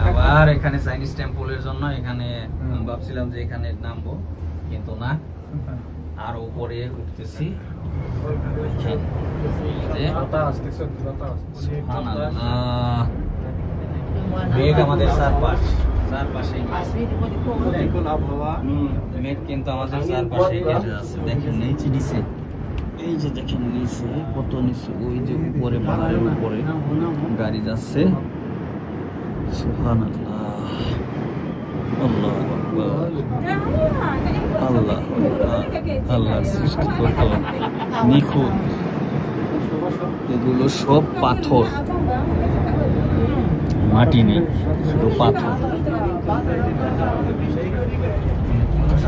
আবার এখানে চাইনিজ টেম্পলের জন্য এখানে ভাবছিলাম যে এখানে নামবো, কিন্তু না, আরো উপরে উঠতেছি। মেঘ আমাদের চারপাশে, মেঘ কিন্তু আমাদের চারপাশে দেখেন নিচে নিচে, এই যে দেখেন নিচে কত নিচে, ওই যে উপরে পাহাড়ের উপরে গাড়ি যাচ্ছে। সুবহানাল্লাহ, আল্লাহু আকবার, আল্লাহ আল্লাহর সৃষ্টি কত নিখুঁত। এগুলো সব পাথর, মাটি নেই, শুধু পাথর।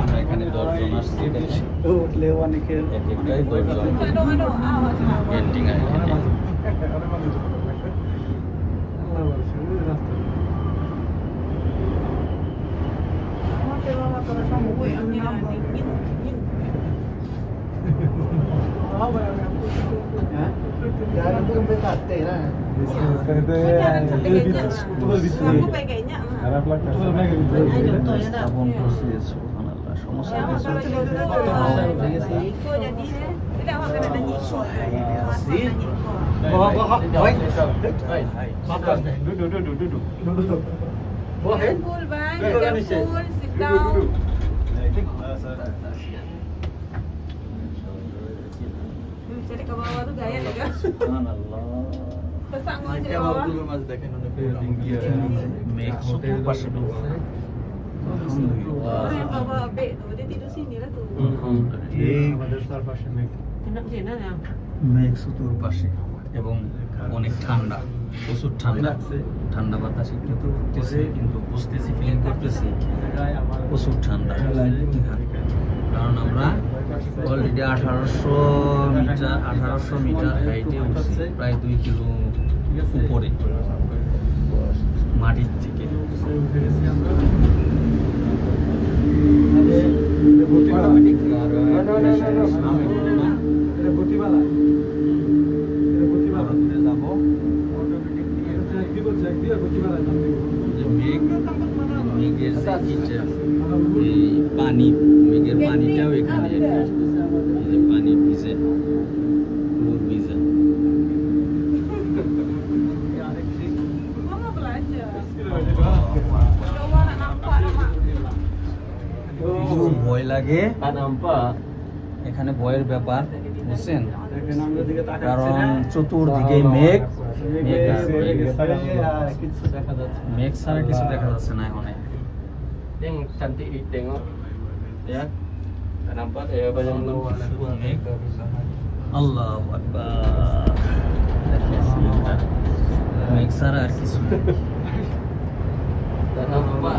আমরা এখানে 10 জন আসছি, একটাই 10 জন পেন্টিং আর এখানে। Cari ke bawah tuh gaya nih kan? Pesang aja ke bawah. Yang bawa B tuh, dia tidur sini lah tuh. Enak sih ya. মেঘ চতুর্পাশে এবং অনেক ঠান্ডা, প্রচুর ঠান্ডা, ঠান্ডা বাতাস একটু উঠতেছে, কিন্তু বুঝতেছি, ফিলিং করতেছি প্রচুর ঠান্ডা। কারণ আমরা অলরেডি 1800 মিটার হাইটে উঠছি, প্রায় 2 কিলো উপরে মাটির থেকে। মেঘের পানি, মেঘের পানিটাও এখানে পানি ভিজে, পুরো ভিজে। ভয় লাগে, এখানে ভয়ের ব্যাপার, বুঝছেন? কারণ চতুর্দিকে মেঘ, মেঘ ছাড়া কিছু দেখা যাচ্ছে না এখন। Yang cantik ditengok, ya. Tak nampak ya banyak মেঘ। আল্লাহু আকবার, মেঘ ছাড়া আর কিছু tak nampak.